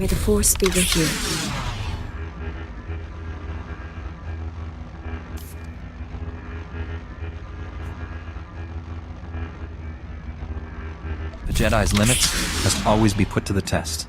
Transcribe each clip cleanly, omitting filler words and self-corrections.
May the Force be with you. The Jedi's limits must always be put to the test.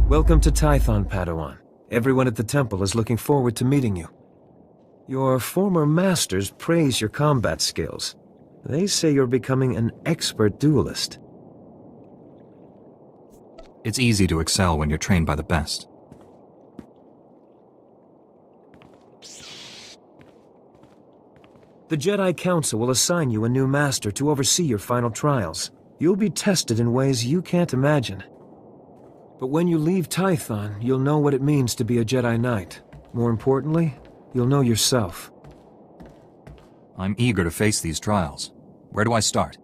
Welcome to Tython, Padawan. Everyone at the temple is looking forward to meeting you. Your former masters praise your combat skills. They say you're becoming an expert duelist. It's easy to excel when you're trained by the best. The Jedi Council will assign you a new master to oversee your final trials. You'll be tested in ways you can't imagine. But when you leave Tython, you'll know what it means to be a Jedi Knight. More importantly, you'll know yourself. I'm eager to face these trials. Where do I start?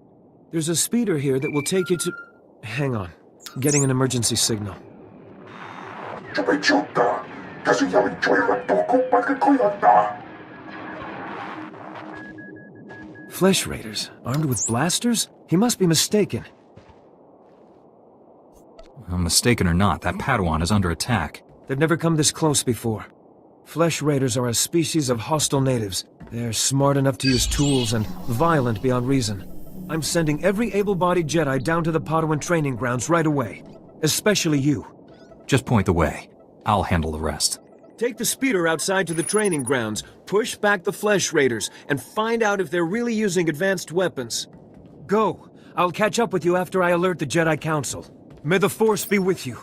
There's a speeder here that will take you to... Hang on. Getting an emergency signal. Flesh Raiders? Armed with blasters? He must be mistaken. Well, mistaken or not, that Padawan is under attack. They've never come this close before. Flesh Raiders are a species of hostile natives. They're smart enough to use tools and violent beyond reason. I'm sending every able-bodied Jedi down to the Padawan training grounds right away. Especially you. Just point the way. I'll handle the rest. Take the speeder outside to the training grounds, push back the Flesh Raiders, and find out if they're really using advanced weapons. Go. I'll catch up with you after I alert the Jedi Council. May the Force be with you.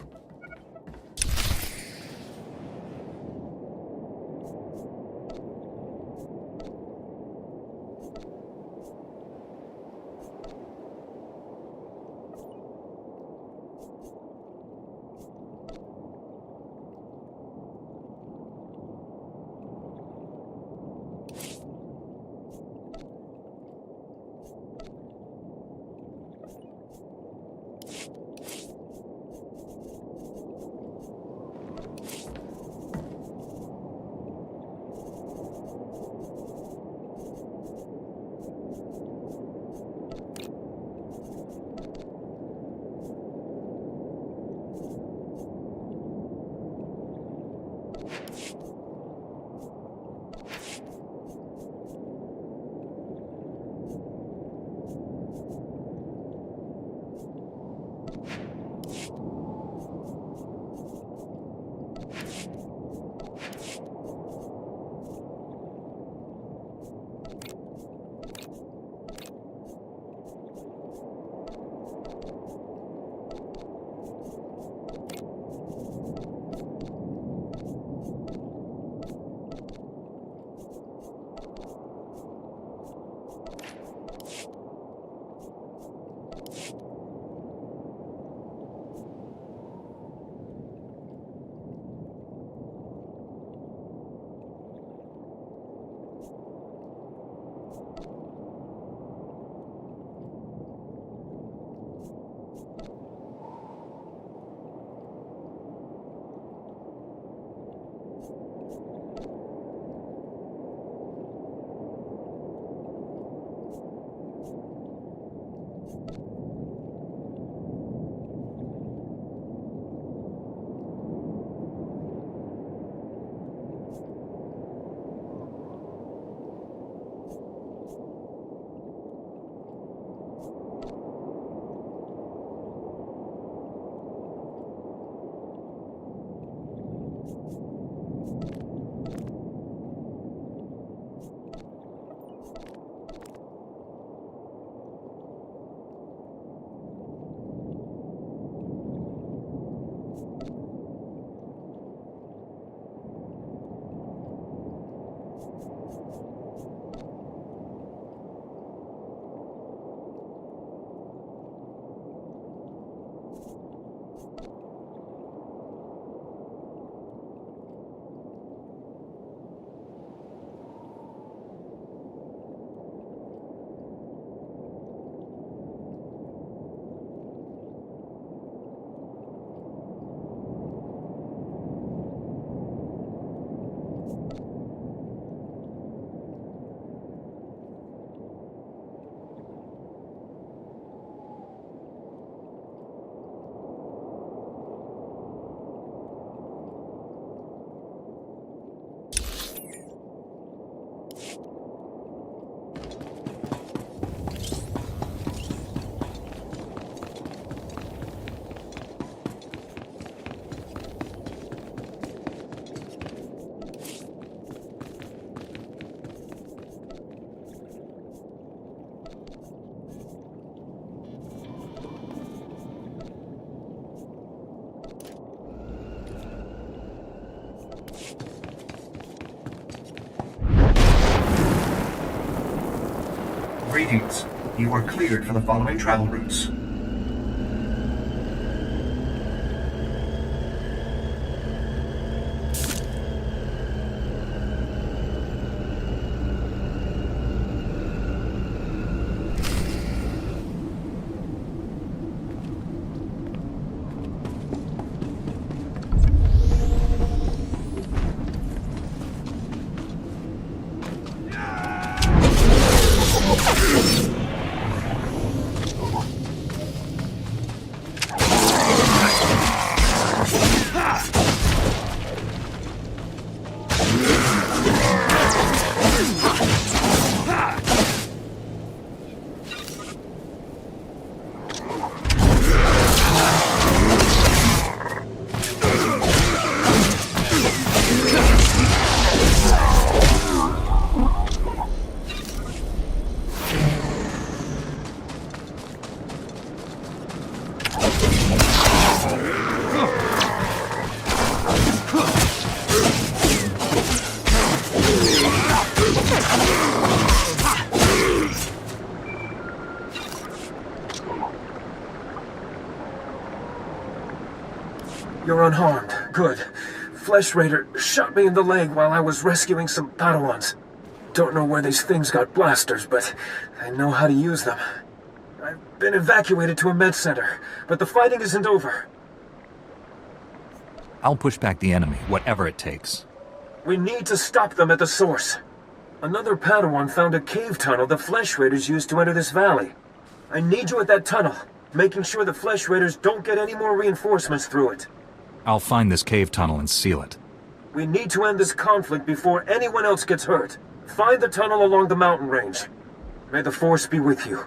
Greetings. You are cleared for the following travel routes. You're unharmed. Good. Flesh Raider shot me in the leg while I was rescuing some Padawans. Don't know where these things got blasters, but I know how to use them. I've been evacuated to a med center, but the fighting isn't over. I'll push back the enemy, whatever it takes. We need to stop them at the source. Another Padawan found a cave tunnel the Flesh Raiders used to enter this valley. I need you at that tunnel, making sure the Flesh Raiders don't get any more reinforcements through it. I'll find this cave tunnel and seal it. We need to end this conflict before anyone else gets hurt. Find the tunnel along the mountain range. May the Force be with you.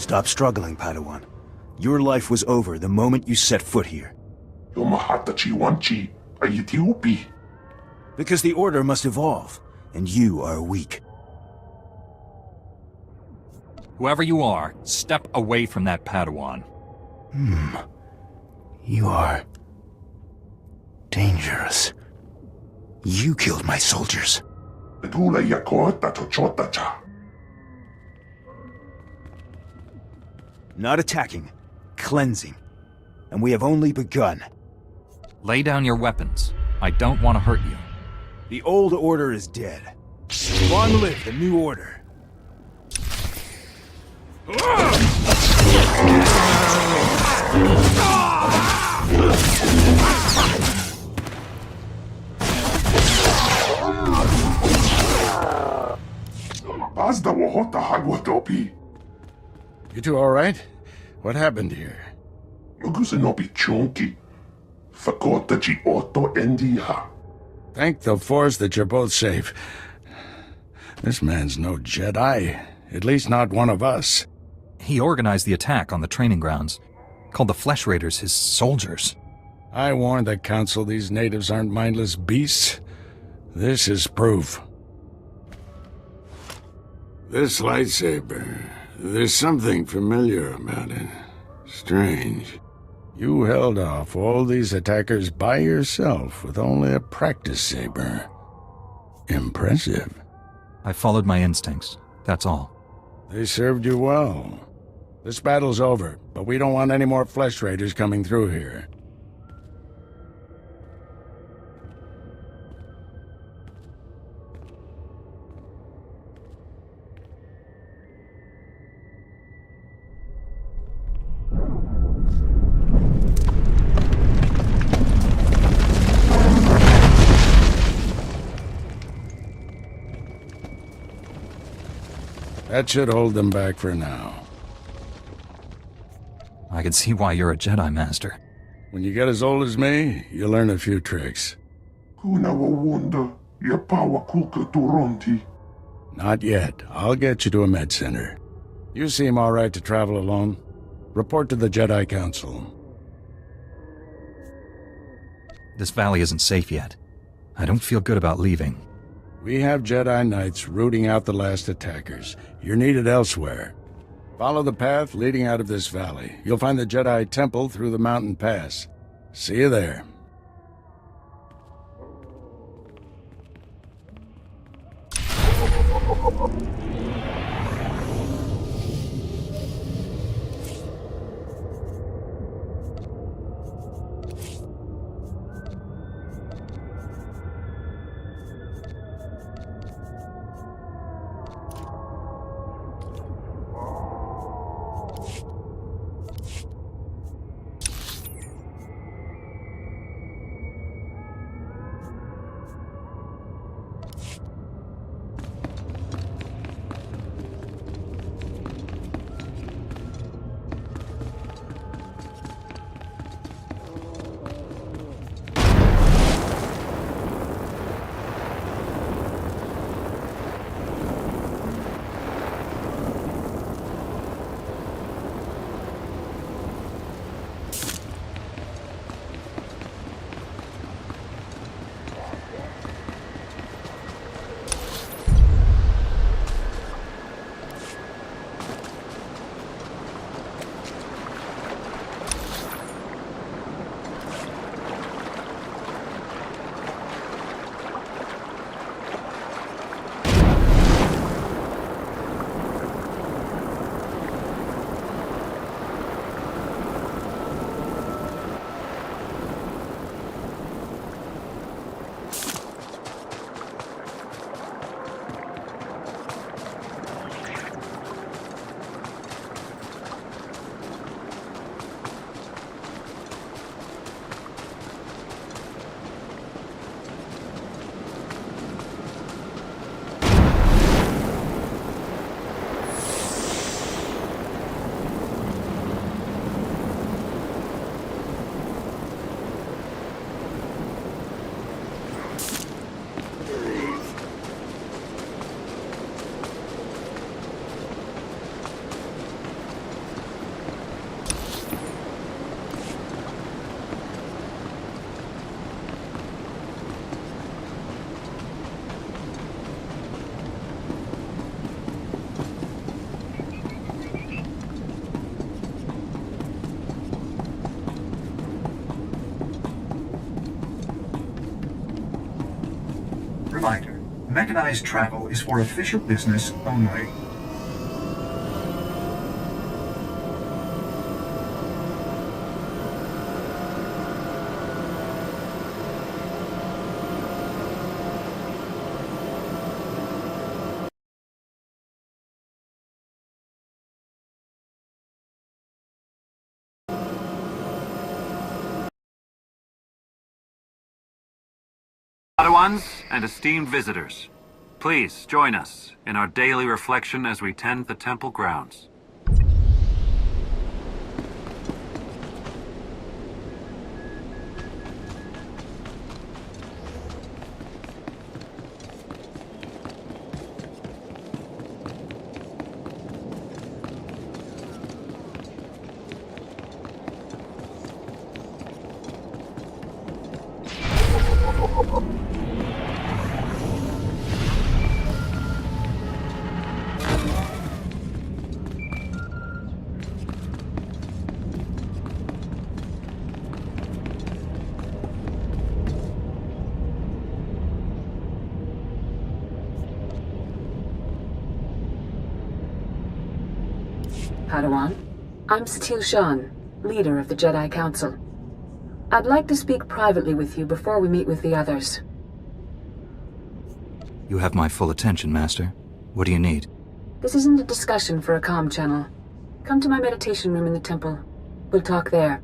Stop struggling, Padawan. Your life was over the moment you set foot here. Tomahatachi wanchi, ayitiupi. Because the Order must evolve, and you are weak. Whoever you are, step away from that Padawan. You are... dangerous. You killed my soldiers. Tula yakota tochotacha. Not attacking, cleansing. And we have only begun. Lay down your weapons. I don't want to hurt you. The old order is dead. Long live the new order. Bazda wohota hagwatopi. You two all right? What happened here? Magusanopi chonki. Fakotachi oto endiha. Thank the Force that you're both safe. This man's no Jedi. At least not one of us. He organized the attack on the training grounds. Called the Flesh Raiders his soldiers. I warned the Council these natives aren't mindless beasts. This is proof. This lightsaber, there's something familiar about it. Strange. You held off all these attackers by yourself with only a practice saber. Impressive. I followed my instincts, that's all. They served you well. This battle's over, but we don't want any more Flesh Raiders coming through here. That should hold them back for now. I can see why you're a Jedi Master. When you get as old as me, you'll learn a few tricks. Kuna wawunda, yapawa kulka turonti. Not yet. I'll get you to a med center. You seem all right to travel alone. Report to the Jedi Council. This valley isn't safe yet. I don't feel good about leaving. We have Jedi Knights rooting out the last attackers. You're needed elsewhere. Follow the path leading out of this valley. You'll find the Jedi Temple through the mountain pass. See you there. Mechanized travel is for official business only. Padawans and esteemed visitors, please join us in our daily reflection as we tend the temple grounds. Padawan, I'm Satil Shan, leader of the Jedi Council. I'd like to speak privately with you before we meet with the others. You have my full attention, Master. What do you need? This isn't a discussion for a comm channel. Come to my meditation room in the temple. We'll talk there.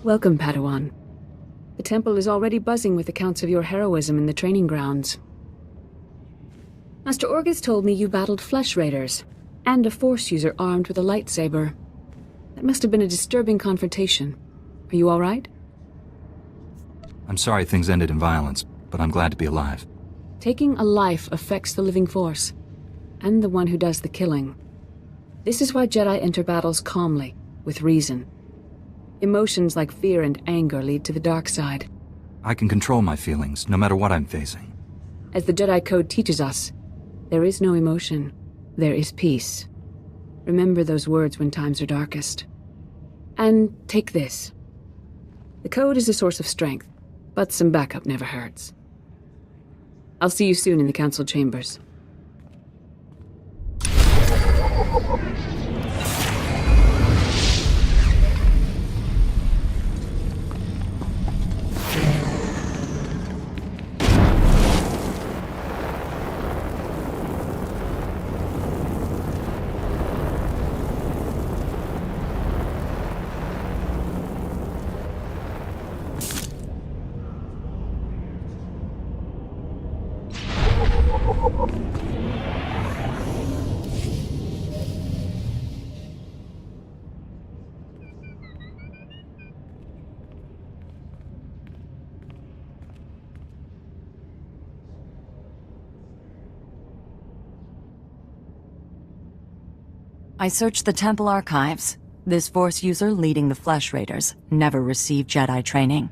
Welcome, Padawan. The temple is already buzzing with accounts of your heroism in the training grounds. Master Orgus told me you battled flesh raiders, and a Force user armed with a lightsaber. That must have been a disturbing confrontation. Are you all right? I'm sorry things ended in violence, but I'm glad to be alive. Taking a life affects the living Force, and the one who does the killing. This is why Jedi enter battles calmly, with reason. Emotions like fear and anger lead to the dark side. I can control my feelings, no matter what I'm facing. As the Jedi Code teaches us, there is no emotion, there is peace. Remember those words when times are darkest. And take this. The Code is a source of strength, but some backup never hurts. I'll see you soon in the Council chambers. I searched the temple archives. This Force user leading the Flesh Raiders never received Jedi training.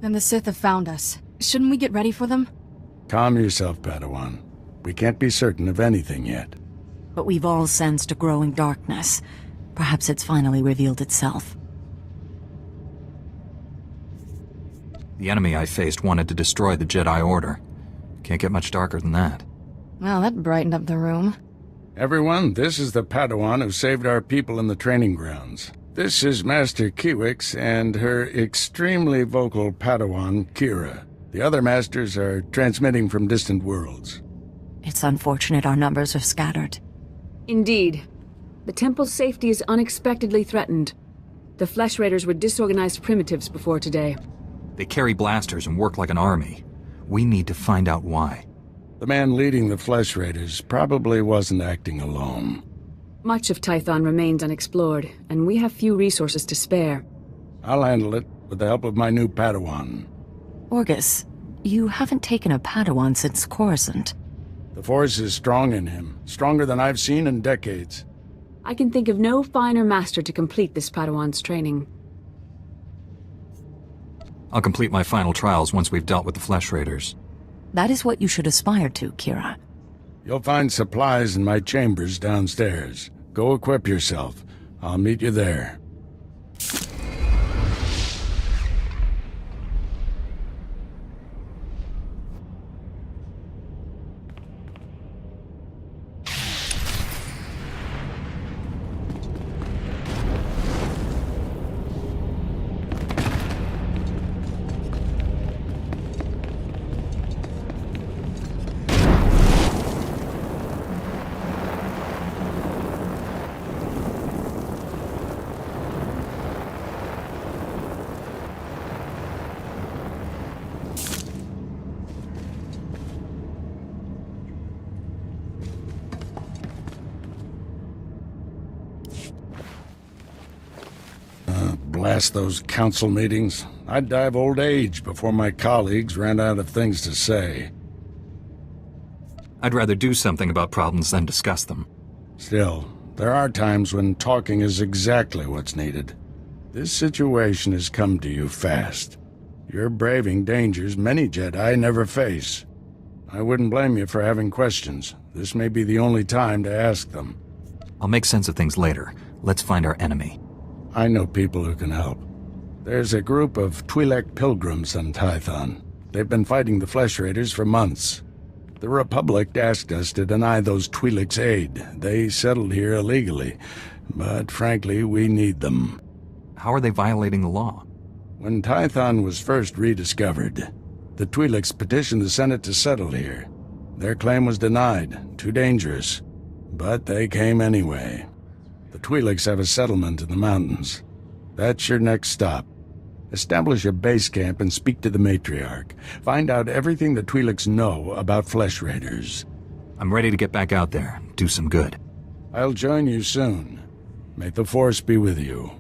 Then the Sith have found us. Shouldn't we get ready for them? Calm yourself, Padawan. We can't be certain of anything yet. But we've all sensed a growing darkness. Perhaps it's finally revealed itself. The enemy I faced wanted to destroy the Jedi Order. Can't get much darker than that. Well, that brightened up the room. Everyone, this is the Padawan who saved our people in the training grounds. This is Master Kiwix and her extremely vocal Padawan, Kira. The other masters are transmitting from distant worlds. It's unfortunate our numbers are scattered. Indeed. The temple's safety is unexpectedly threatened. The Flesh Raiders were disorganized primitives before today. They carry blasters and work like an army. We need to find out why. The man leading the Flesh Raiders probably wasn't acting alone. Much of Tython remains unexplored, and we have few resources to spare. I'll handle it with the help of my new Padawan. Orgus, you haven't taken a Padawan since Coruscant. The Force is strong in him, stronger than I've seen in decades. I can think of no finer master to complete this Padawan's training. I'll complete my final trials once we've dealt with the Flesh Raiders. That is what you should aspire to, Kira. You'll find supplies in my chambers downstairs. Go equip yourself. I'll meet you there. Blast those council meetings. I'd die of old age before my colleagues ran out of things to say. I'd rather do something about problems than discuss them. Still, there are times when talking is exactly what's needed. This situation has come to you fast. You're braving dangers many Jedi never face. I wouldn't blame you for having questions. This may be the only time to ask them. I'll make sense of things later. Let's find our enemy. I know people who can help. There's a group of Twi'lek pilgrims on Tython. They've been fighting the Flesh Raiders for months. The Republic asked us to deny those Twi'leks aid. They settled here illegally, but frankly, we need them. How are they violating the law? When Tython was first rediscovered, the Twi'leks petitioned the Senate to settle here. Their claim was denied, too dangerous. But they came anyway. The Twi'leks have a settlement in the mountains. That's your next stop. Establish a base camp and speak to the Matriarch. Find out everything the Twi'leks know about Flesh Raiders. I'm ready to get back out there, do some good. I'll join you soon. May the Force be with you.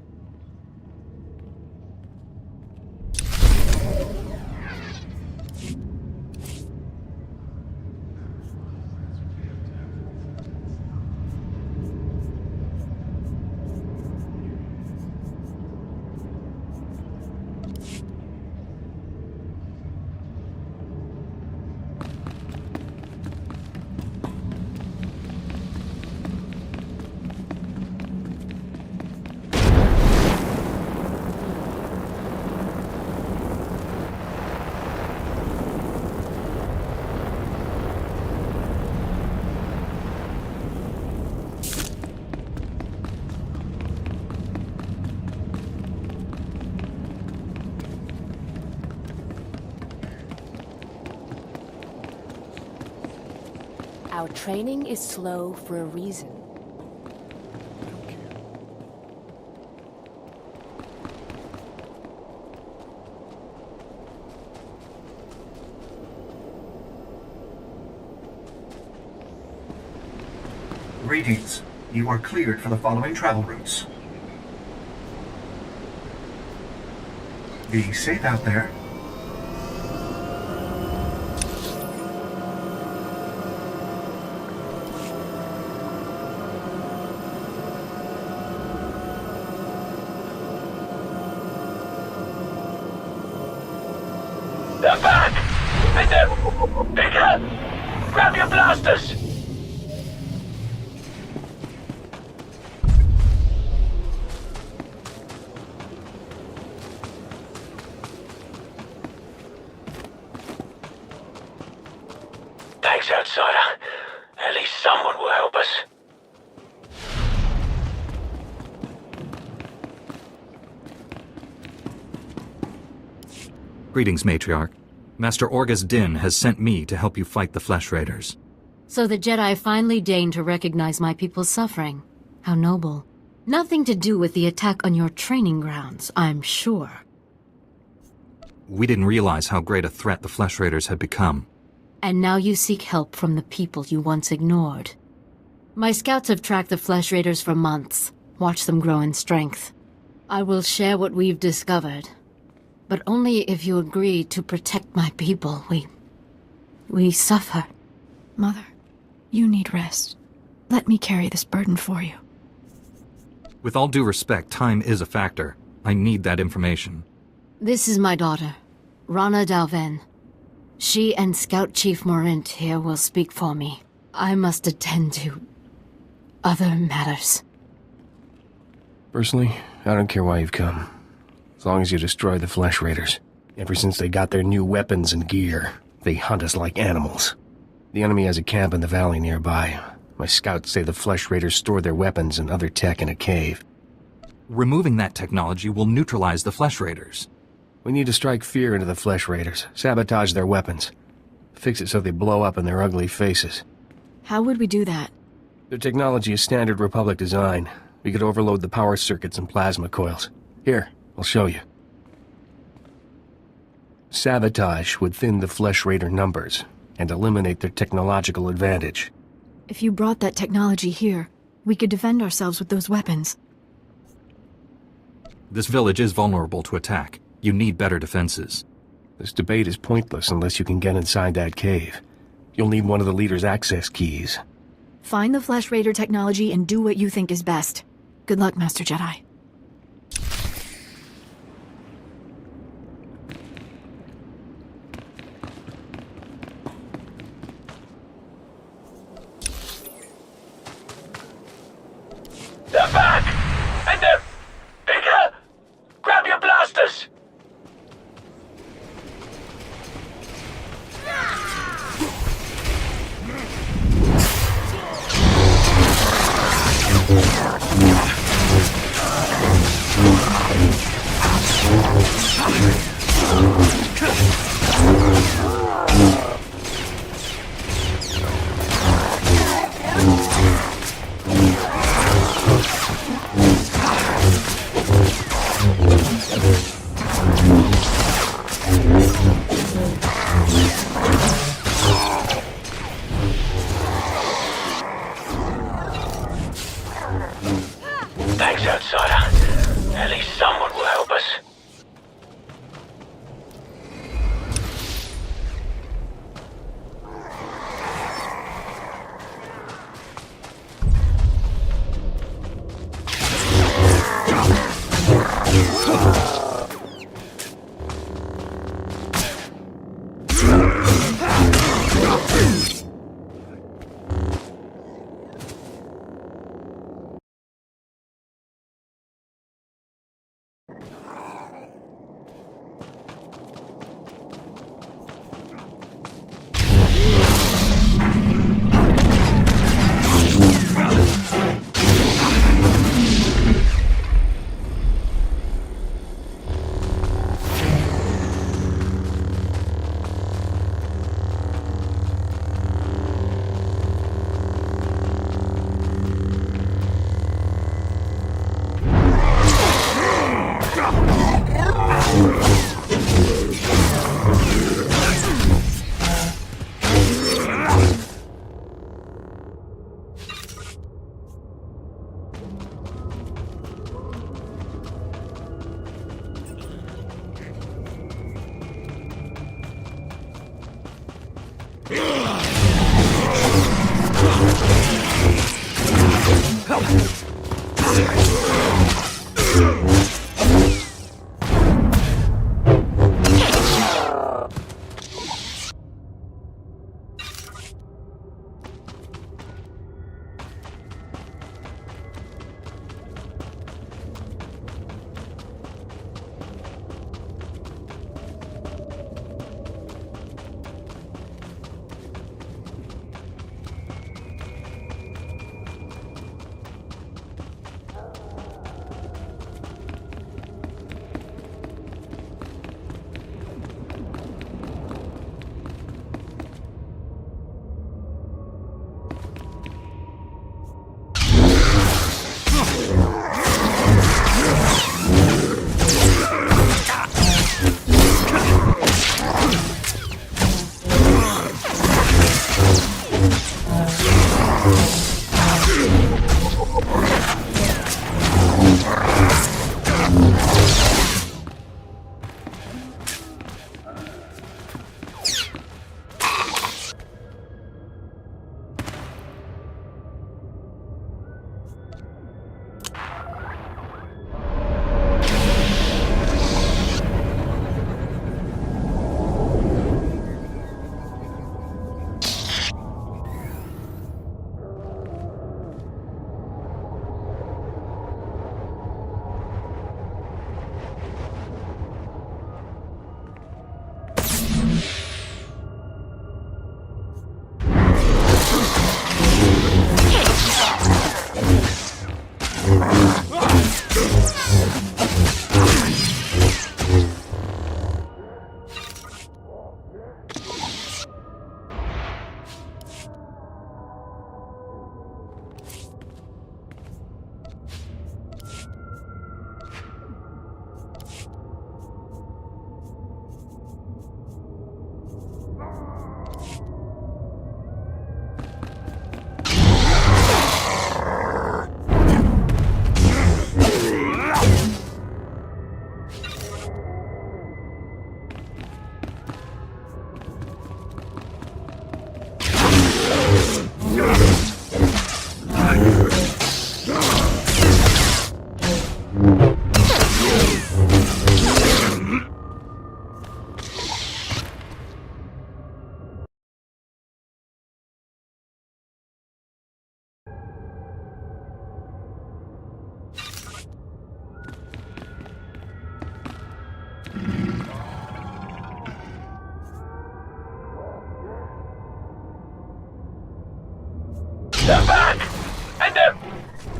Our training is slow for a reason. Greetings. You are cleared for the following travel routes. Be safe out there. They're back! And they're bigger! Grab your blasters! Thanks, outsider. At least someone will help us. Greetings, Matriarch. Master Orgus Din has sent me to help you fight the Flesh Raiders. So the Jedi finally deigned to recognize my people's suffering. How noble. Nothing to do with the attack on your training grounds, I'm sure. We didn't realize how great a threat the Flesh Raiders had become. And now you seek help from the people you once ignored. My scouts have tracked the Flesh Raiders for months, watched them grow in strength. I will share what we've discovered. But only if you agree to protect my people. We suffer. Mother. You need rest. Let me carry this burden for you. With all due respect, time is a factor. I need that information. This is my daughter, Rana Dalven. She and Scout Chief Morint here will speak for me. I must attend to other matters. Personally, I don't care why you've come. As long as you destroy the Flesh Raiders. Ever since they got their new weapons and gear, they hunt us like animals. The enemy has a camp in the valley nearby. My scouts say the Flesh Raiders store their weapons and other tech in a cave. Removing that technology will neutralize the Flesh Raiders. We need to strike fear into the Flesh Raiders, sabotage their weapons. Fix it so they blow up in their ugly faces. How would we do that? Their technology is standard Republic design. We could overload the power circuits and plasma coils. Here, I'll show you. Sabotage would thin the Flesh Raider numbers and eliminate their technological advantage. If you brought that technology here, we could defend ourselves with those weapons. This village is vulnerable to attack. You need better defenses. This debate is pointless unless you can get inside that cave. You'll need one of the leader's access keys. Find the Flesh Raider technology and do what you think is best. Good luck, Master Jedi. They're back! And they're bigger! Grab your blasters! Thanks, outsider. At least someone will help us.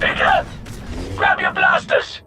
Vigor! Grab your blasters!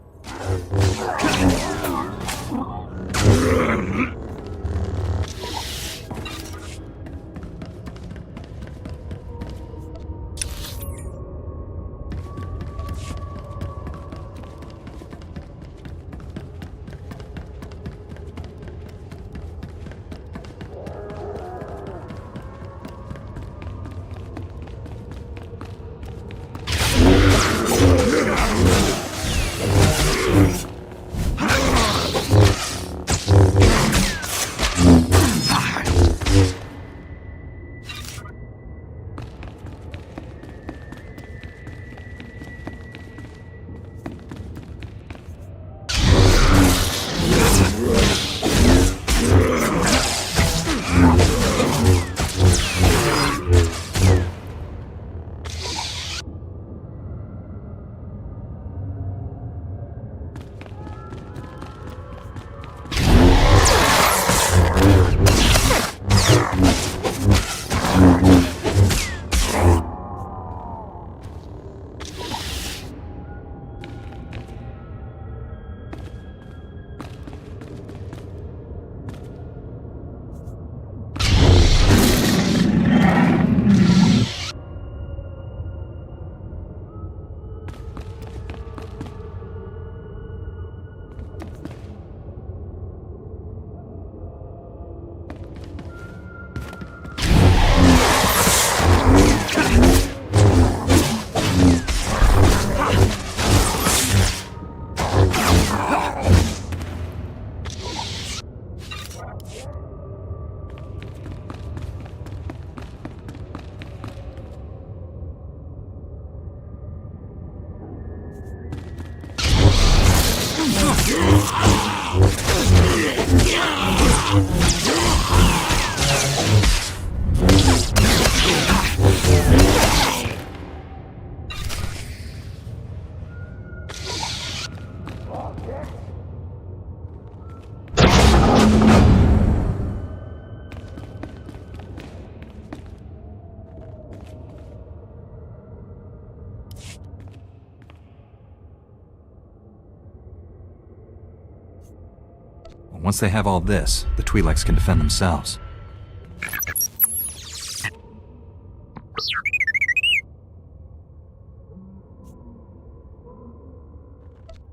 Once they have all this, the Twi'leks can defend themselves.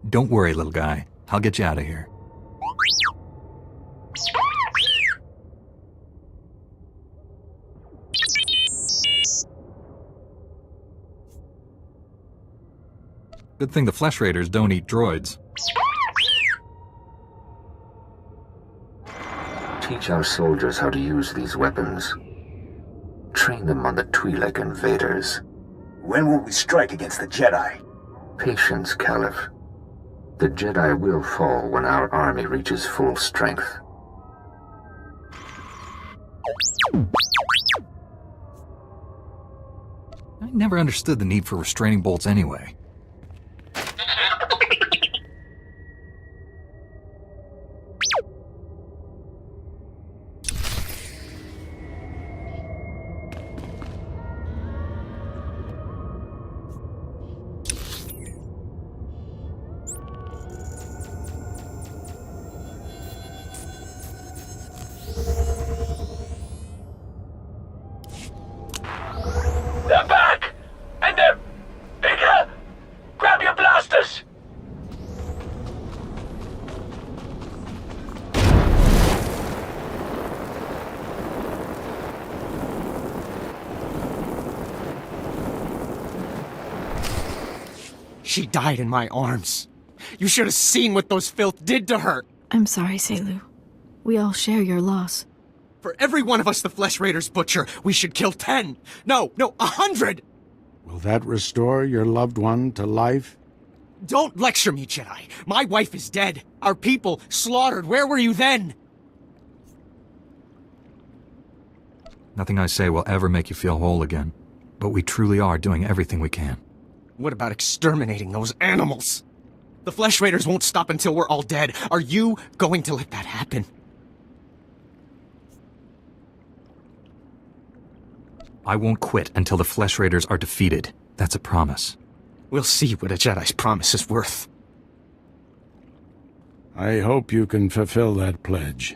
Don't worry, little guy. I'll get you out of here. Good thing the Flesh Raiders don't eat droids. Teach our soldiers how to use these weapons. Train them on the Twi'lek invaders. When will we strike against the Jedi? Patience, Caliph. The Jedi will fall when our army reaches full strength. I never understood the need for restraining bolts anyway. They're back! And they're bigger! Grab your blasters! She died in my arms. You should have seen what those filth did to her. I'm sorry, Selu. We all share your loss. For every one of us the Flesh Raiders butcher, we should kill 10. No, 100! Will that restore your loved one to life? Don't lecture me, Jedi. My wife is dead. Our people slaughtered. Where were you then? Nothing I say will ever make you feel whole again. But we truly are doing everything we can. What about exterminating those animals? The Flesh Raiders won't stop until we're all dead. Are you going to let that happen? I won't quit until the Flesh Raiders are defeated. That's a promise. We'll see what a Jedi's promise is worth. I hope you can fulfill that pledge.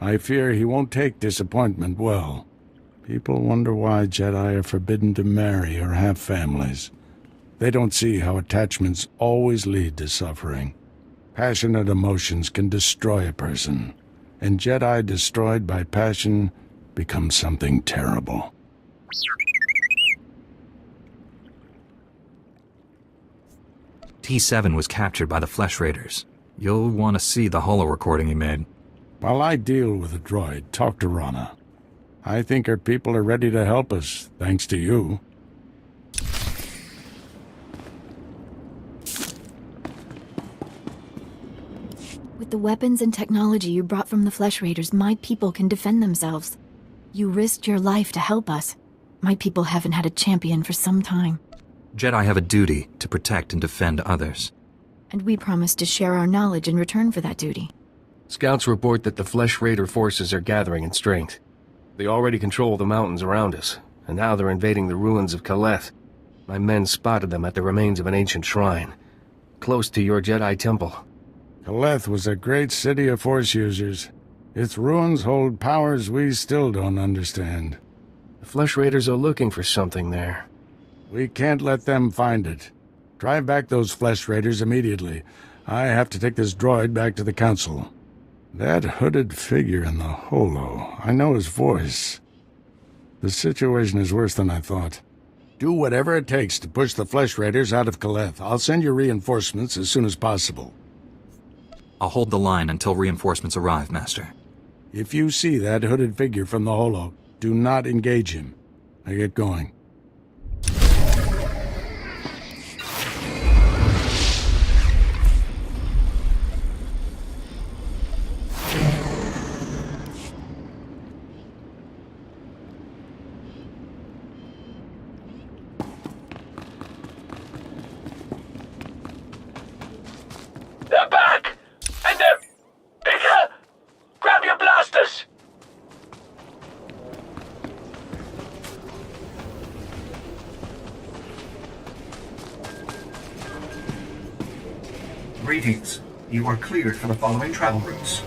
I fear he won't take disappointment well. People wonder why Jedi are forbidden to marry or have families. They don't see how attachments always lead to suffering. Passionate emotions can destroy a person, and Jedi destroyed by passion become something terrible. T7 was captured by the Flesh Raiders. You'll want to see the holo recording he made. While I deal with the droid, talk to Rana. I think her people are ready to help us, thanks to you. With the weapons and technology you brought from the Flesh Raiders, my people can defend themselves. You risked your life to help us. My people haven't had a champion for some time. Jedi have a duty to protect and defend others. And we promised to share our knowledge in return for that duty. Scouts report that the Flesh Raider forces are gathering in strength. They already control the mountains around us, and now they're invading the ruins of Kaleth. My men spotted them at the remains of an ancient shrine, close to your Jedi temple. Kaleth was a great city of Force users. Its ruins hold powers we still don't understand. The Flesh Raiders are looking for something there. We can't let them find it. Drive back those Flesh Raiders immediately. I have to take this droid back to the Council. That hooded figure in the holo, I know his voice. The situation is worse than I thought. Do whatever it takes to push the Flesh Raiders out of Kaleth. I'll send you reinforcements as soon as possible. I'll hold the line until reinforcements arrive, Master. If you see that hooded figure from the holo, do not engage him. I get going. They're back! And they're bigger! Grab your blasters! Greetings. You are cleared for the following travel routes.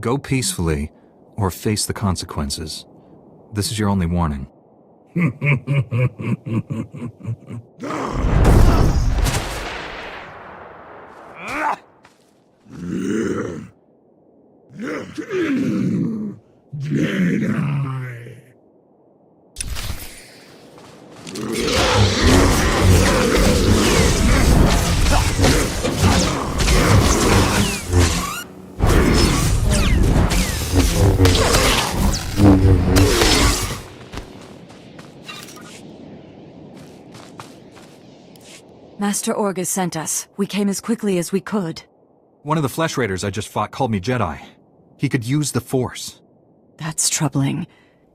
Go peacefully, or face the consequences. This is your only warning. Master Orgus sent us. We came as quickly as we could. One of the Flesh Raiders I just fought called me Jedi. He could use the Force. That's troubling.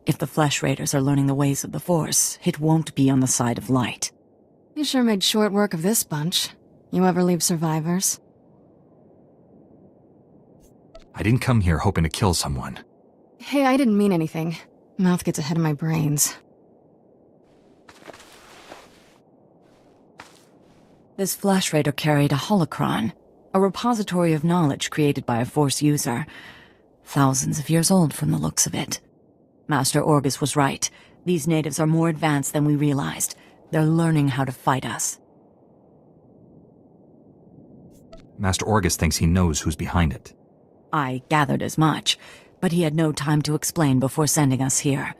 If the Flesh Raiders are learning the ways of the Force, it won't be on the side of light. You sure made short work of this bunch. You ever leave survivors? I didn't come here hoping to kill someone. Hey, I didn't mean anything. Mouth gets ahead of my brains. This Flesh Raider carried a holocron, a repository of knowledge created by a Force user. Thousands of years old from the looks of it. Master Orgus was right. These natives are more advanced than we realized. They're learning how to fight us. Master Orgus thinks he knows who's behind it. I gathered as much, but he had no time to explain before sending us here.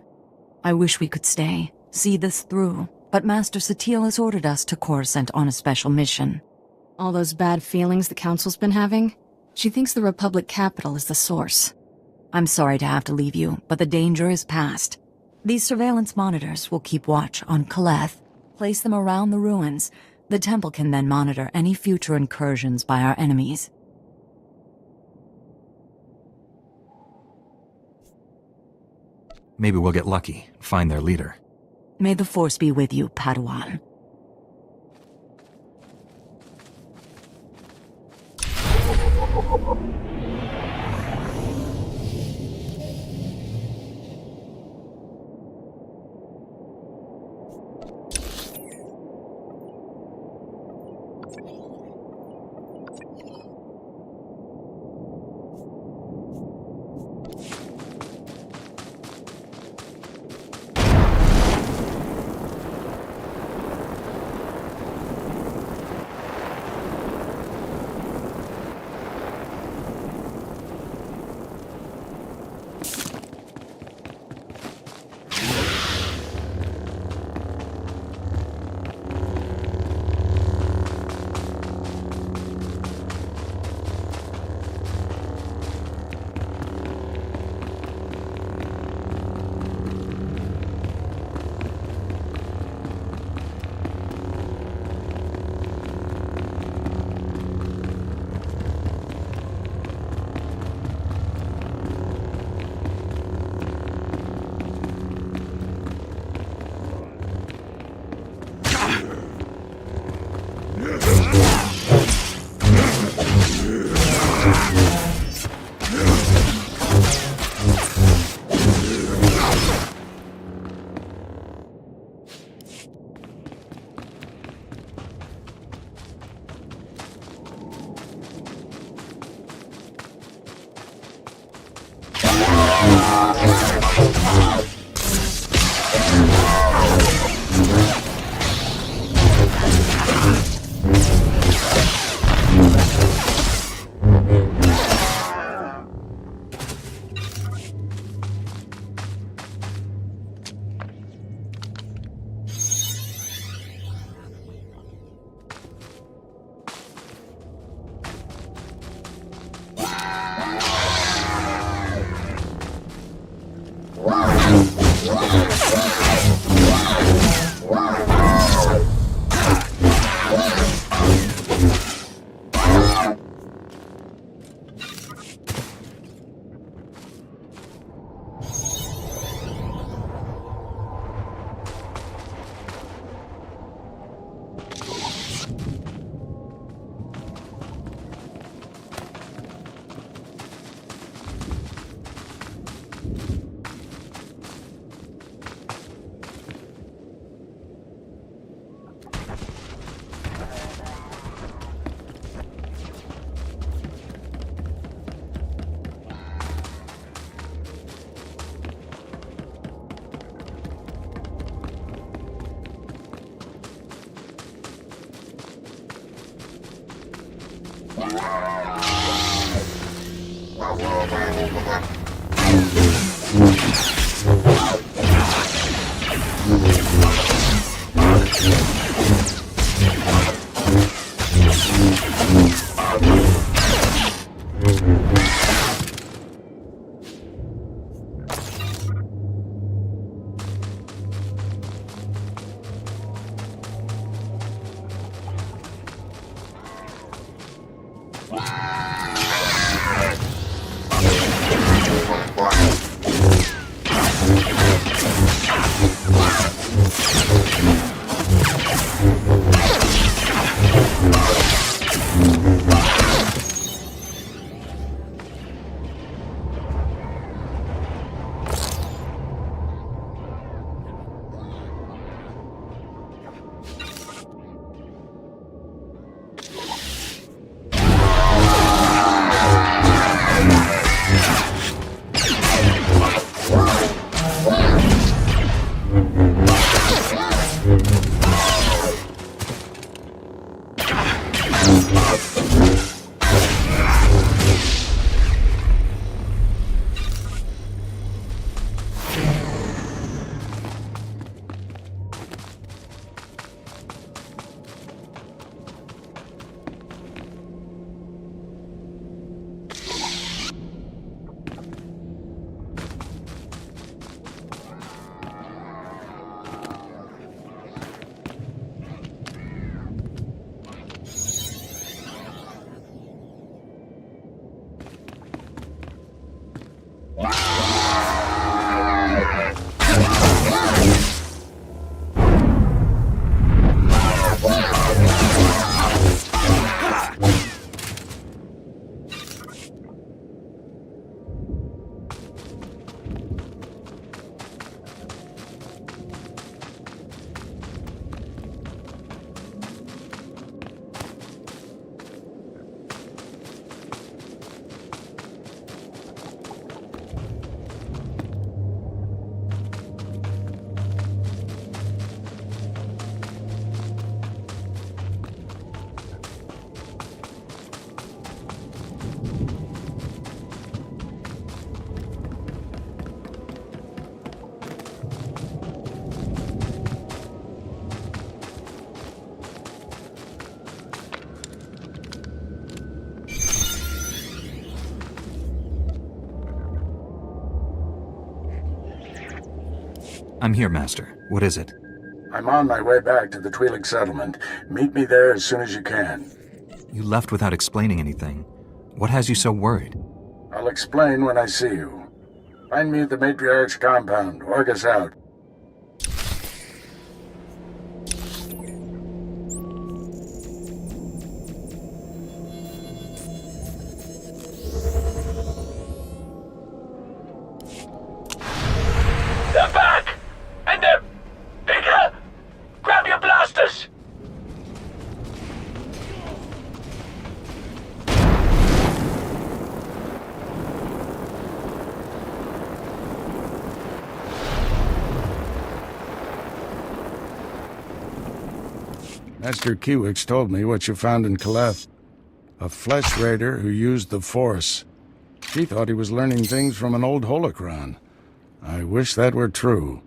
I wish we could stay, see this through, but Master Satil has ordered us to Coruscant on a special mission. All those bad feelings the Council's been having? She thinks the Republic capital is the source. I'm sorry to have to leave you, but the danger is past. These surveillance monitors will keep watch on Kaleth, place them around the ruins. The temple can then monitor any future incursions by our enemies. Maybe we'll get lucky, find their leader. May the Force be with you, Padawan. I'm here, Master. What is it? I'm on my way back to the Twi'lek settlement. Meet me there as soon as you can. You left without explaining anything. What has you so worried? I'll explain when I see you. Find me at the Matriarch's compound. Orgus out. They're back! And they're bigger! Grab your blasters! Master Kiwix told me what you found in Caleth. A flesh raider who used the Force. She thought he was learning things from an old holocron. I wish that were true.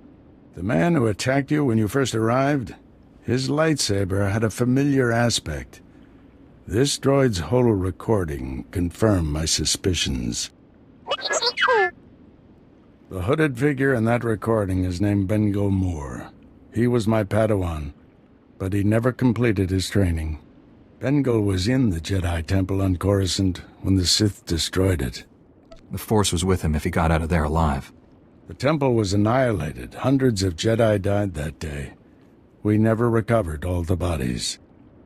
The man who attacked you when you first arrived, his lightsaber had a familiar aspect. This droid's holo recording confirmed my suspicions. The hooded figure in that recording is named Bengo Moore. He was my Padawan, but he never completed his training. Bengal was in the Jedi Temple on Coruscant when the Sith destroyed it. The Force was with him if he got out of there alive. The temple was annihilated. Hundreds of Jedi died that day. We never recovered all the bodies.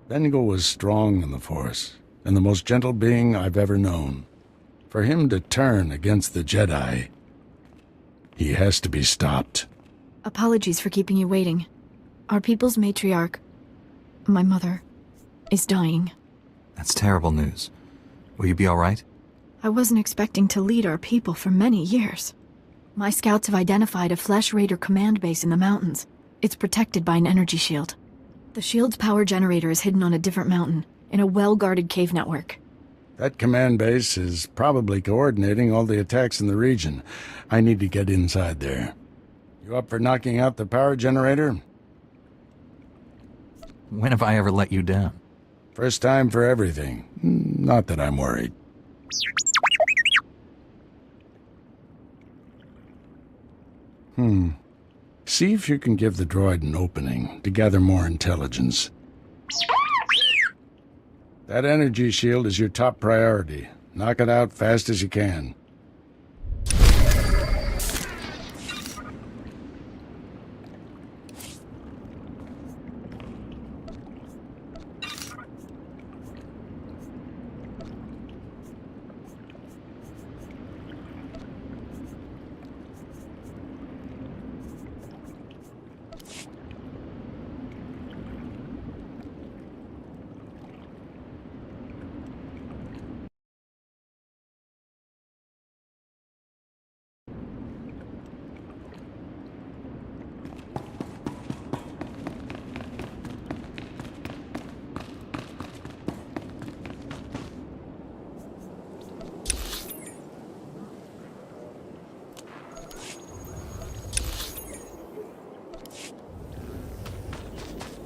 Bengal was strong in the Force, and the most gentle being I've ever known. For him to turn against the Jedi, he has to be stopped. Apologies for keeping you waiting. Our people's matriarch, my mother, is dying. That's terrible news. Will you be all right? I wasn't expecting to lead our people for many years. My scouts have identified a Flesh Raider command base in the mountains. It's protected by an energy shield. The shield's power generator is hidden on a different mountain, in a well-guarded cave network. That command base is probably coordinating all the attacks in the region. I need to get inside there. You up for knocking out the power generator? When have I ever let you down? First time for everything. Not that I'm worried. See if you can give the droid an opening to gather more intelligence. That energy shield is your top priority. Knock it out fast as you can.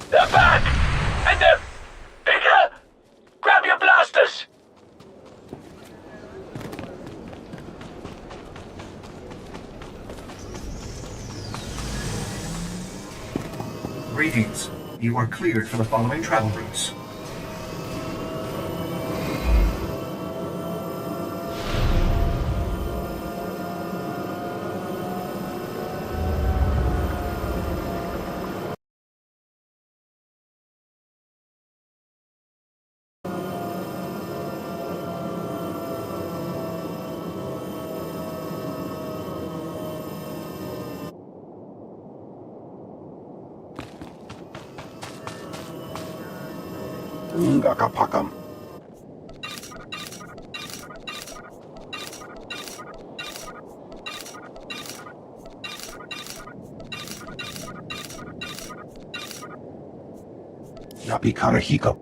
They're back! And they're bigger! Grab your blasters! Greetings. You are cleared for the following travel routes. Ngakapakam. Napi Karahika.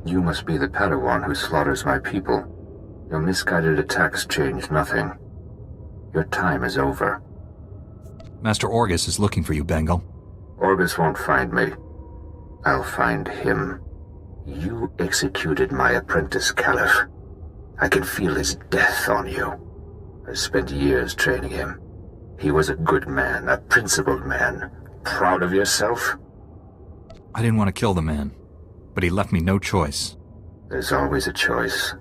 You must be the Padawan who slaughters my people. Your misguided attacks change nothing. Your time is over. Master Orgus is looking for you, Bengal. Orgus won't find me. I'll find him. You executed my apprentice, Caliph. I can feel his death on you. I spent years training him. He was a good man, a principled man. Proud of yourself? I didn't want to kill the man, but he left me no choice. There's always a choice.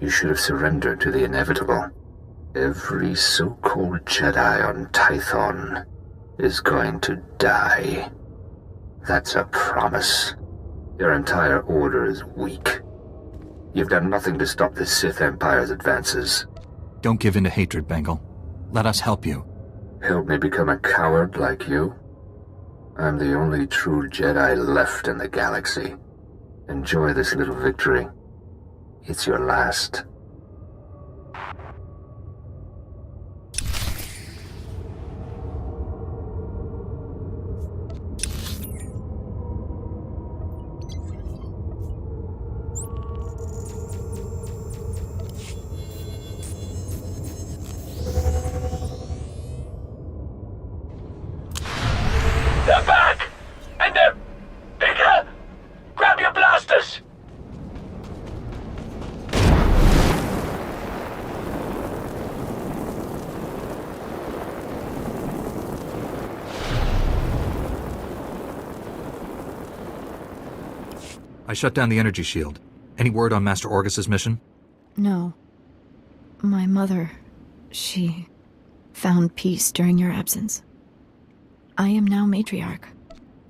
You should have surrendered to the inevitable. Every so-called Jedi on Tython is going to die. That's a promise. Your entire order is weak. You've done nothing to stop the Sith Empire's advances. Don't give in to hatred, Bengal. Let us help you. Help me become a coward like you? I'm the only true Jedi left in the galaxy. Enjoy this little victory. It's your last. They're back! And they're bigger! Grab your blasters! I shut down the energy shield. Any word on Master Orgus's mission? No. My mother, she found peace during your absence. I am now matriarch.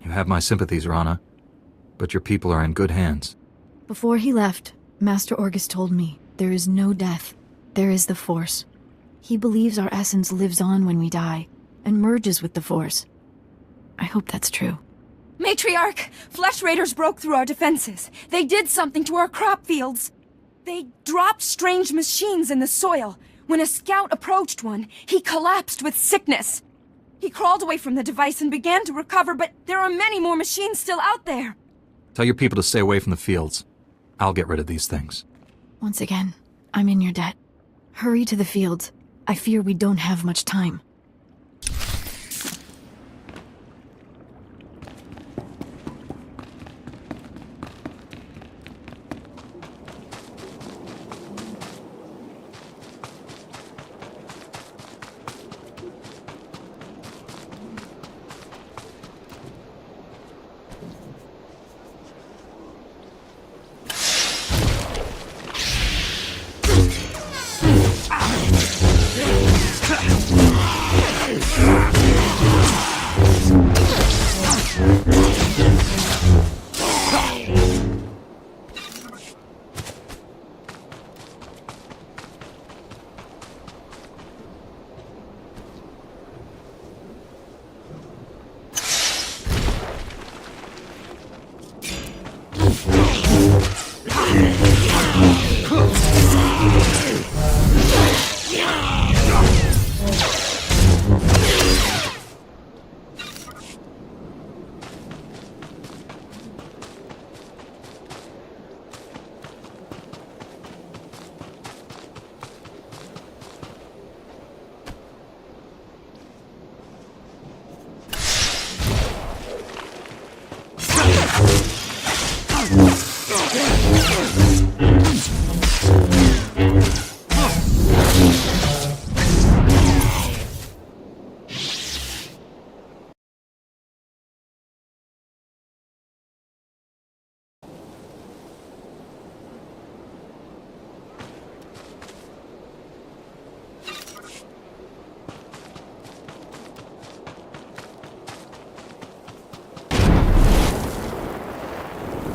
You have my sympathies, Rana, but your people are in good hands. Before he left, Master Orgus told me there is no death. There is the Force. He believes our essence lives on when we die and merges with the Force. I hope that's true. Matriarch! Flesh Raiders broke through our defenses. They did something to our crop fields. They dropped strange machines in the soil. When a scout approached one, he collapsed with sickness. He crawled away from the device and began to recover, but there are many more machines still out there. Tell your people to stay away from the fields. I'll get rid of these things. Once again, I'm in your debt. Hurry to the fields. I fear we don't have much time.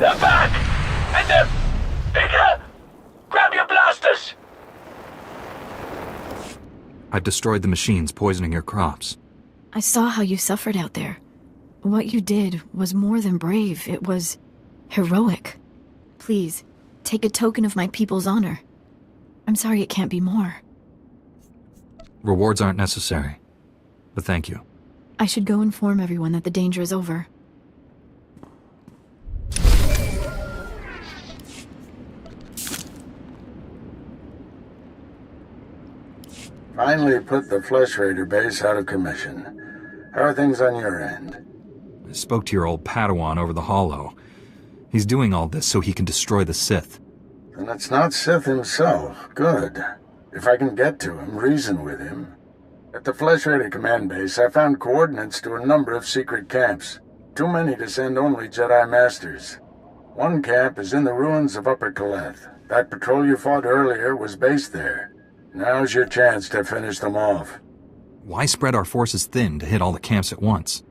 They're back! And they're bigger! Grab your blasters! I've destroyed the machines poisoning your crops. I saw how you suffered out there. What you did was more than brave. It was heroic. Please, take a token of my people's honor. I'm sorry it can't be more. Rewards aren't necessary, but thank you. I should go inform everyone that the danger is over. Finally put the Flesh Raider base out of commission. How are things on your end? I spoke to your old Padawan over the Hollow. He's doing all this so he can destroy the Sith. Then it's not Sith himself. Good. If I can get to him, reason with him. At the Flesh Raider command base, I found coordinates to a number of secret camps. Too many to send only Jedi Masters. One camp is in the ruins of Upper Kaleth. That patrol you fought earlier was based there. Now's your chance to finish them off. Why spread our forces thin to hit all the camps at once?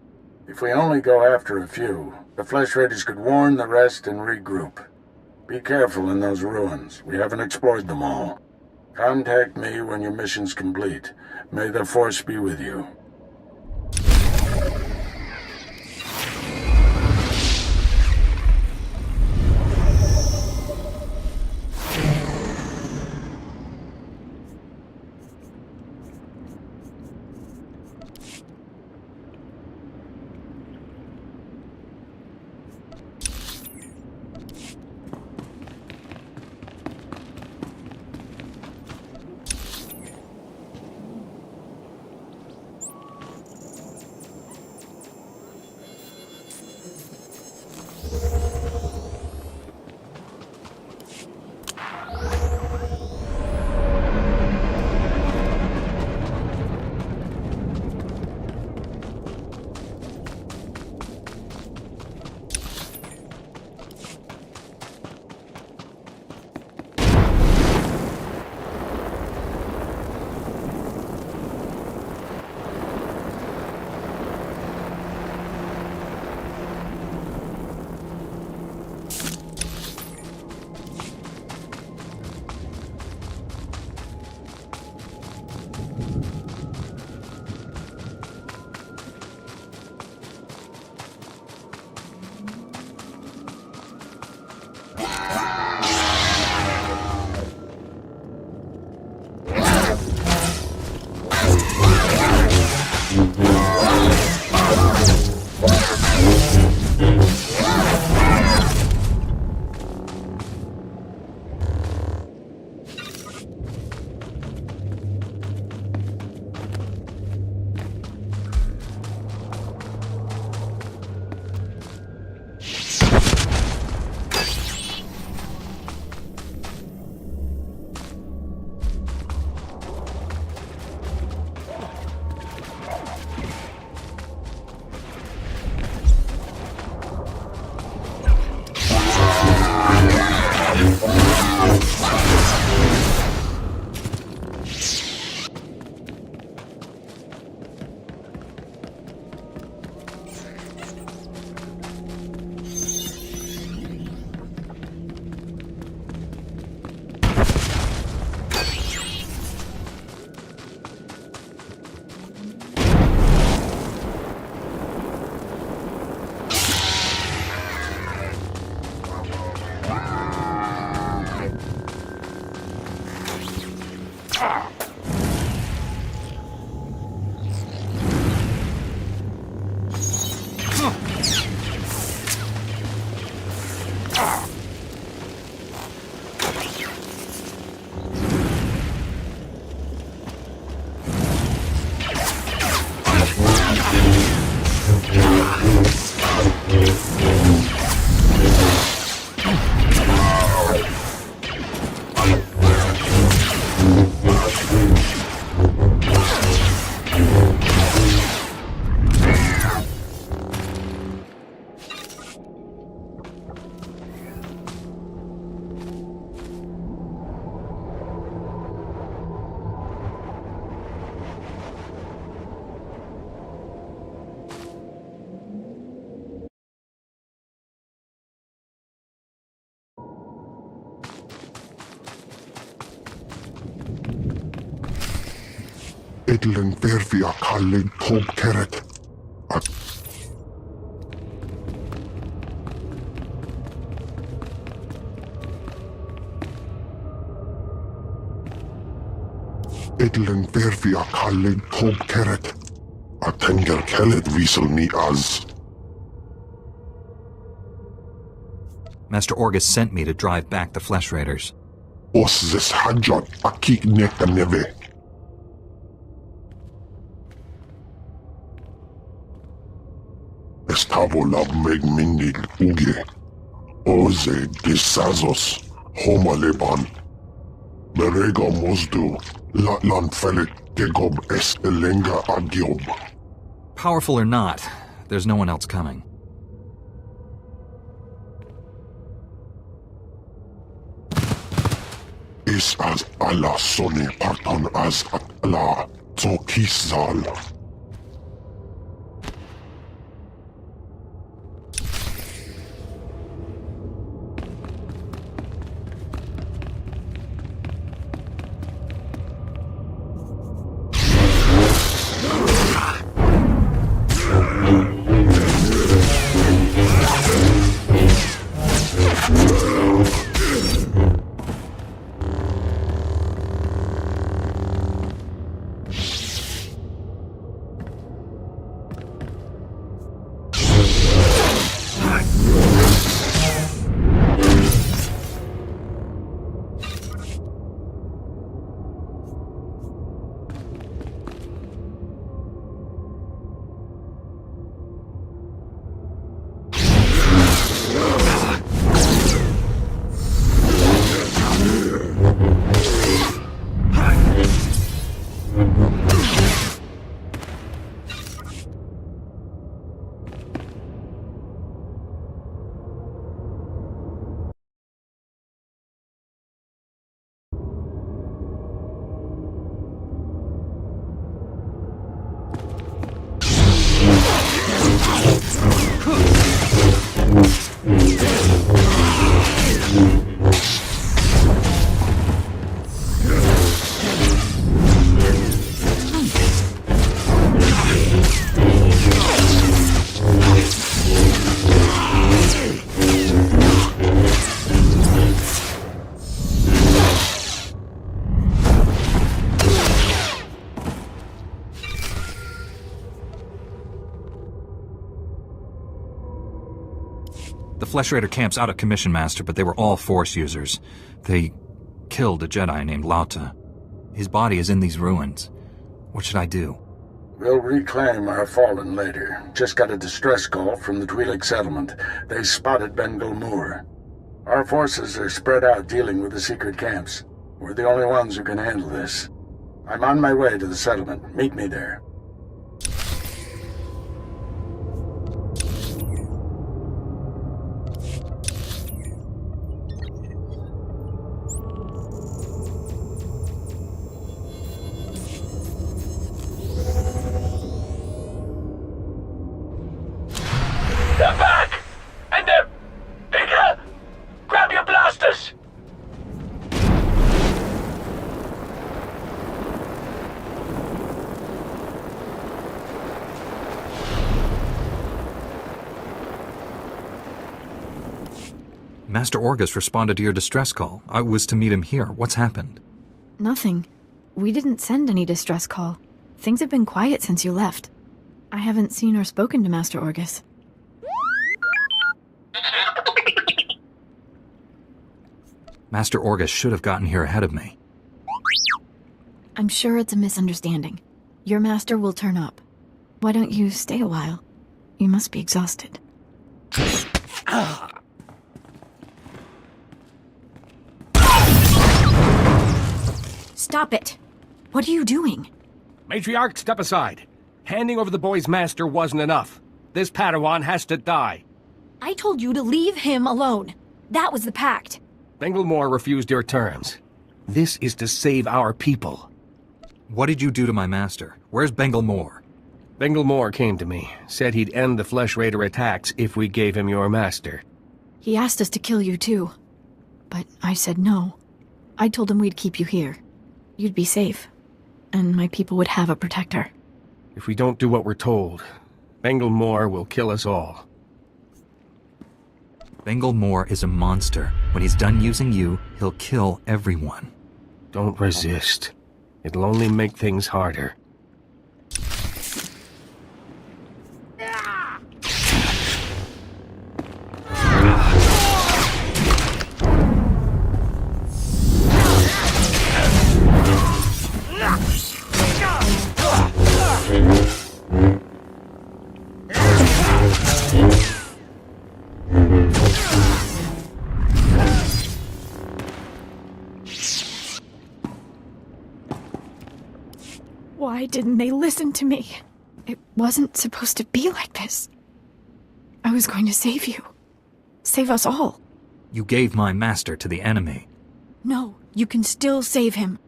If we only go after a few, the Flesh Raiders could warn the rest and regroup. Be careful in those ruins. We haven't explored them all. Contact me when your mission's complete. May the Force be with you. Idlen verfia kallig tob keret. Idlen verfia kallig tob keret. Atenger kellet wiesel ni az. Master Orgus sent me to drive back the Flesh Raiders. Os zes hajjot akik neka neve. Estavo lab meg mindig uge. Oze gisazos homa leban. Berega mosdu latlan felet gegob es elenga agiob. Powerful or not, there's no one else coming. Is as Allah sone parton as Allah zokisal. The Flesh Raider camp's out of commission, Master, but they were all Force users. They killed a Jedi named Lauta. His body is in these ruins. What should I do? We'll reclaim our fallen later. Just got a distress call from the Twi'lek settlement. They spotted Bengal Moor. Our forces are spread out dealing with the secret camps. We're the only ones who can handle this. I'm on my way to the settlement. Meet me there. They're back! And they're bigger! Grab your blasters! Master Orgus responded to your distress call. I was to meet him here. What's happened? Nothing. We didn't send any distress call. Things have been quiet since you left. I haven't seen or spoken to Master Orgus. Master Orgus should have gotten here ahead of me. I'm sure it's a misunderstanding. Your master will turn up. Why don't you stay a while? You must be exhausted. Stop it! What are you doing? Matriarch, step aside. Handing over the boy's master wasn't enough. This Padawan has to die. I told you to leave him alone. That was the pact. Bengal Moor refused your terms. This is to save our people. What did you do to my master? Where's Bengal Moor? Bengal Moor came to me, said he'd end the Flesh Raider attacks if we gave him your master. He asked us to kill you too. But I said no. I told him we'd keep you here. You'd be safe. and my people would have a protector. If we don't do what we're told, Bengal Moore will kill us all. Bengal Moore is a monster. When he's done using you, he'll kill everyone. Don't resist. It'll only make things harder. Why didn't they listen to me? It wasn't supposed to be like this. I was going to save you. Save us all. You gave my master to the enemy. No, you can still save him.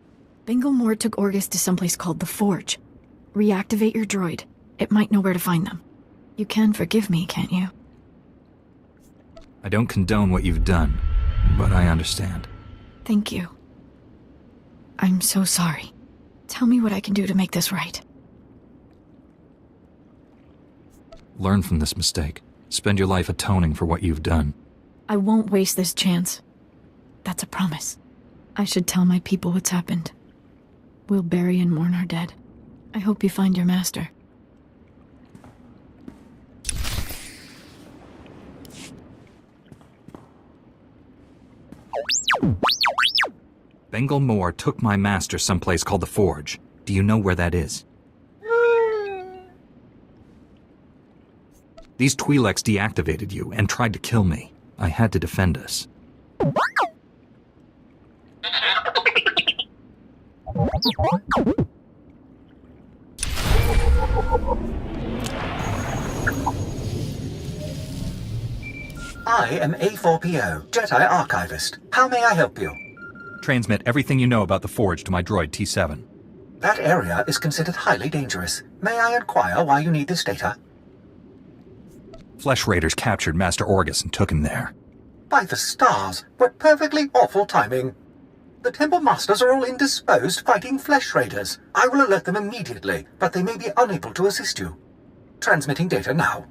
Bengal Moore took Orgus to someplace called the Forge. Reactivate your droid. It might know where to find them. You can forgive me, can't you? I don't condone what you've done, but I understand. Thank you. I'm so sorry. Tell me what I can do to make this right. Learn from this mistake. Spend your life atoning for what you've done. I won't waste this chance. That's a promise. I should tell my people what's happened. We'll bury and mourn our dead. I hope you find your master. Bengal Moore took my master someplace called the Forge. Do you know where that is? These Twi'leks deactivated you and tried to kill me. I had to defend us. I am A4PO, Jedi Archivist. How may I help you? Transmit everything you know about the Forge to my droid T7. That area is considered highly dangerous. May I inquire why you need this data? Flesh Raiders captured Master Orgus and took him there. By the stars, what perfectly awful timing. The Temple Masters are all indisposed fighting Flesh Raiders. I will alert them immediately, but they may be unable to assist you. Transmitting data now.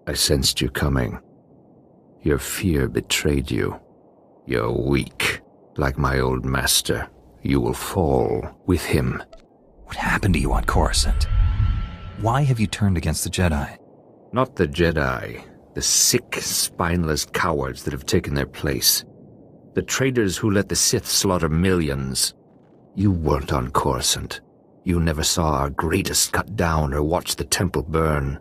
I sensed you coming. Your fear betrayed you. You're weak, like my old master. You will fall with him. What happened to you on Coruscant? Why have you turned against the Jedi? Not the Jedi. The sick, spineless cowards that have taken their place. The traitors who let the Sith slaughter millions. You weren't on Coruscant. You never saw our greatest cut down or watched the temple burn.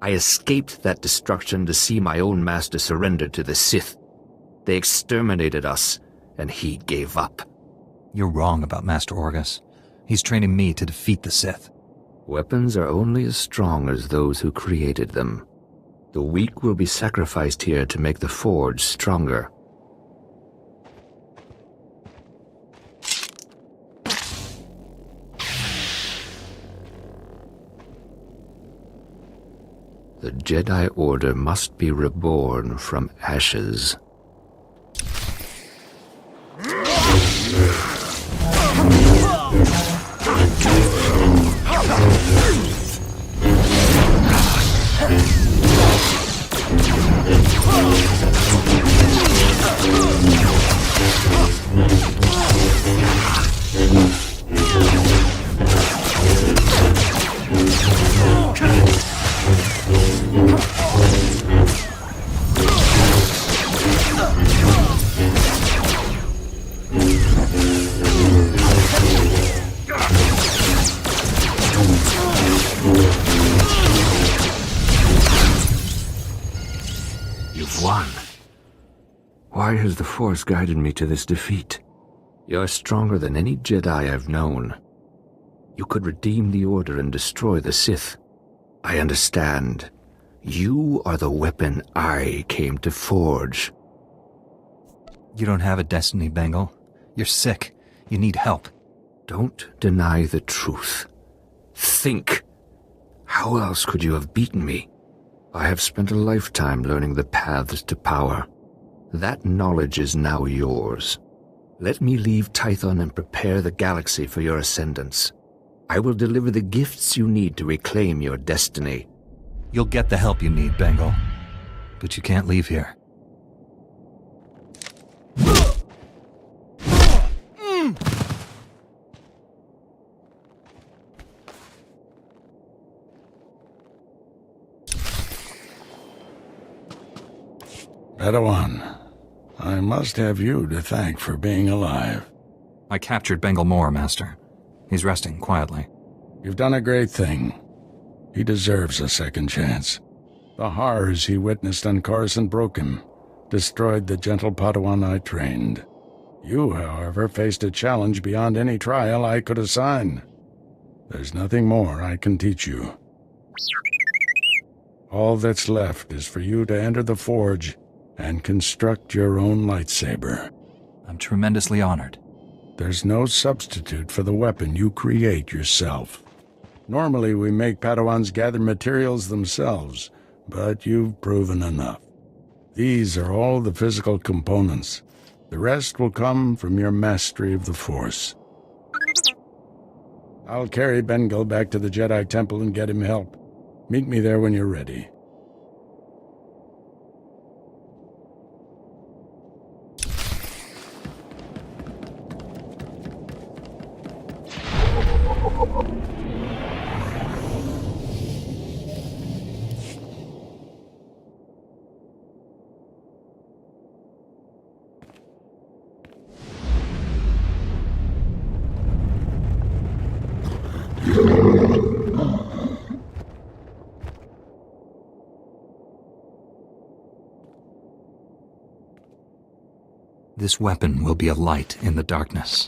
I escaped that destruction to see my own master surrender to the Sith. They exterminated us, and he gave up. You're wrong about Master Orgus. He's training me to defeat the Sith. Weapons are only as strong as those who created them. The weak will be sacrificed here to make the Forge stronger. The Jedi Order must be reborn from ashes. You've won. Why has the Force guided me to this defeat? You're stronger than any Jedi I've known. You could redeem the Order and destroy the Sith. I understand. You are the weapon I came to forge. You don't have a destiny, Bengal. You're sick. You need help. Don't deny the truth. Think. How else could you have beaten me? I have spent a lifetime learning the paths to power. That knowledge is now yours. Let me leave Tython and prepare the galaxy for your ascendance. I will deliver the gifts you need to reclaim your destiny. You'll get the help you need, Bengal. But you can't leave here. Padawan, I must have you to thank for being alive. I captured Bengal Moore, Master. He's resting quietly. You've done a great thing. He deserves a second chance. The horrors he witnessed on Coruscant broke him, destroyed the gentle Padawan I trained. You, however, faced a challenge beyond any trial I could assign. There's nothing more I can teach you. All that's left is for you to enter the Forge and construct your own lightsaber. I'm tremendously honored. There's no substitute for the weapon you create yourself. Normally we make Padawans gather materials themselves, but you've proven enough. These are all the physical components. The rest will come from your mastery of the Force. I'll carry Bengal back to the Jedi Temple and get him help. Meet me there when you're ready. This weapon will be a light in the darkness.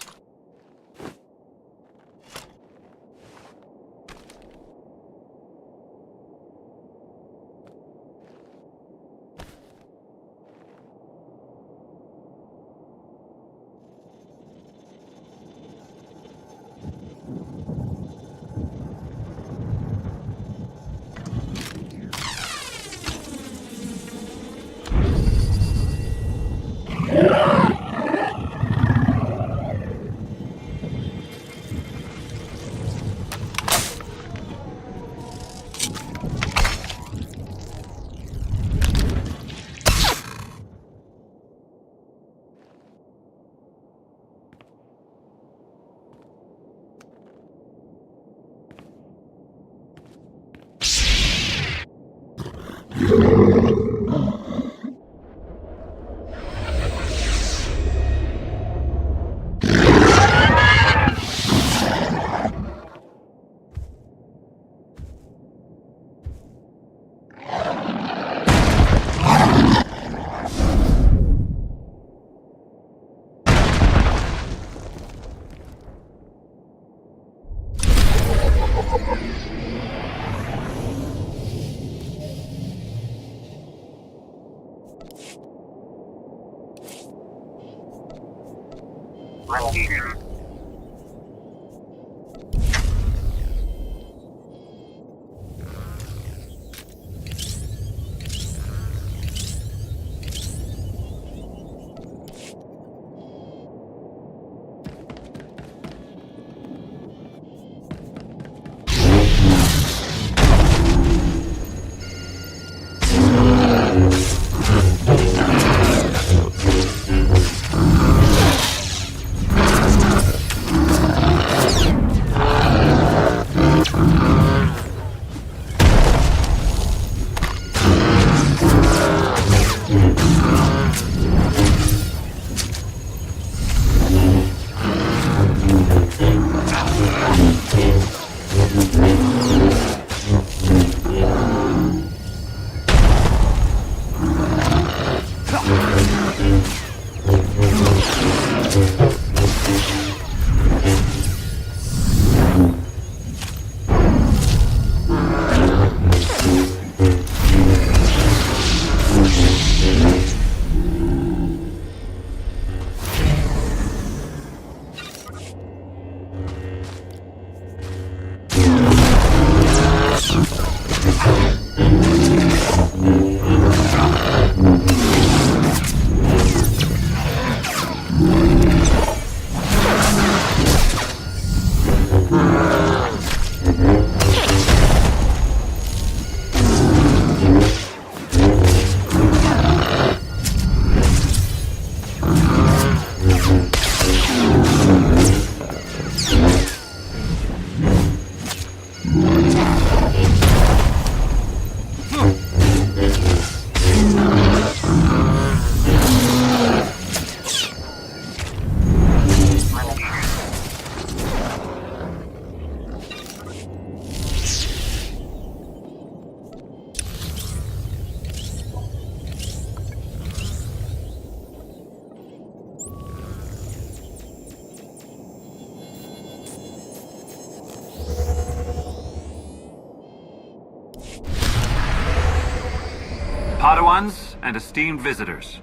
Padawans and esteemed visitors,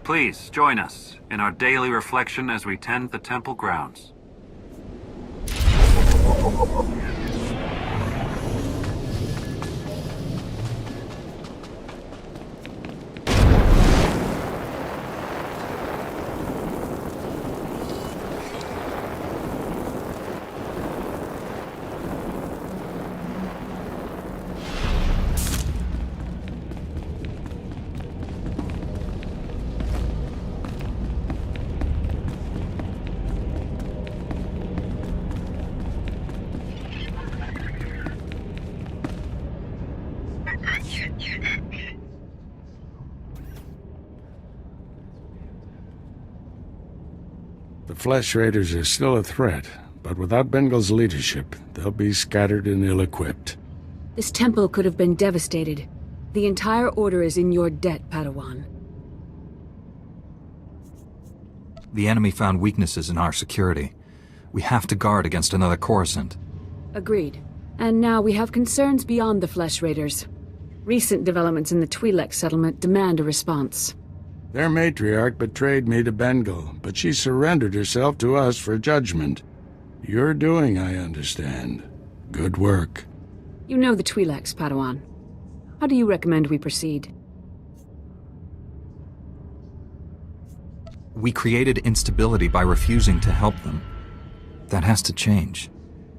please join us in our daily reflection as we tend the temple grounds. The Flesh Raiders are still a threat, but without Bengal's leadership, they'll be scattered and ill-equipped. This temple could have been devastated. The entire order is in your debt, Padawan. The enemy found weaknesses in our security. We have to guard against another Coruscant. Agreed. And now we have concerns beyond the Flesh Raiders. Recent developments in the Twi'lek settlement demand a response. Their matriarch betrayed me to Bengal, but she surrendered herself to us for judgment. You're doing, I understand. Good work. You know the Twi'leks, Padawan. How do you recommend we proceed? We created instability by refusing to help them. That has to change.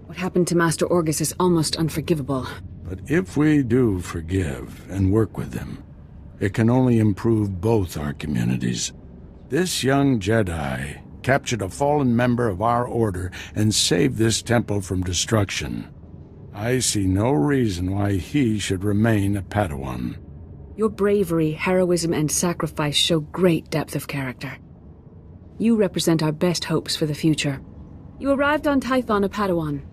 What happened to Master Orgus is almost unforgivable. But if we do forgive and work with them, it can only improve both our communities. This young Jedi captured a fallen member of our order and saved this temple from destruction. I see no reason why he should remain a Padawan. Your bravery, heroism, and sacrifice show great depth of character. You represent our best hopes for the future. You arrived on Tython a Padawan,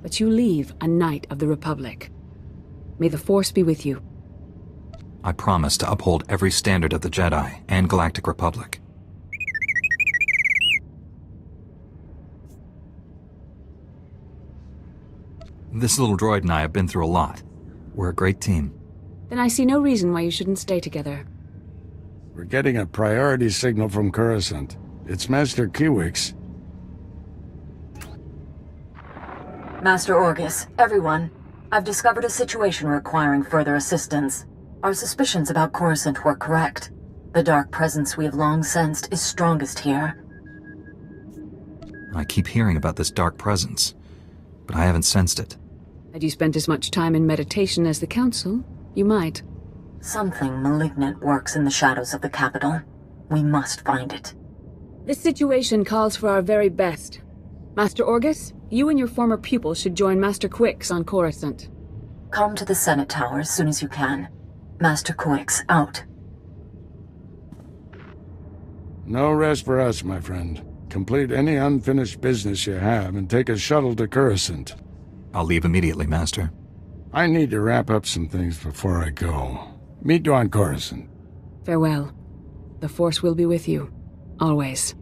but you leave a Knight of the Republic. May the Force be with you. I promise to uphold every standard of the Jedi and Galactic Republic. This little droid and I have been through a lot. We're a great team. Then I see no reason why you shouldn't stay together. We're getting a priority signal from Coruscant. It's Master Kiwix. Master Orgus, everyone. I've discovered a situation requiring further assistance. Our suspicions about Coruscant were correct. The dark presence we have long sensed is strongest here. I keep hearing about this dark presence, but I haven't sensed it. Had you spent as much time in meditation as the Council, you might. Something malignant works in the shadows of the capital. We must find it. This situation calls for our very best. Master Orgus, you and your former pupil should join Master Quix on Coruscant. Come to the Senate Tower as soon as you can. Master Quix, out. No rest for us, my friend. Complete any unfinished business you have and take a shuttle to Coruscant. I'll leave immediately, Master. I need to wrap up some things before I go. Meet you on Coruscant. Farewell. The Force will be with you. Always.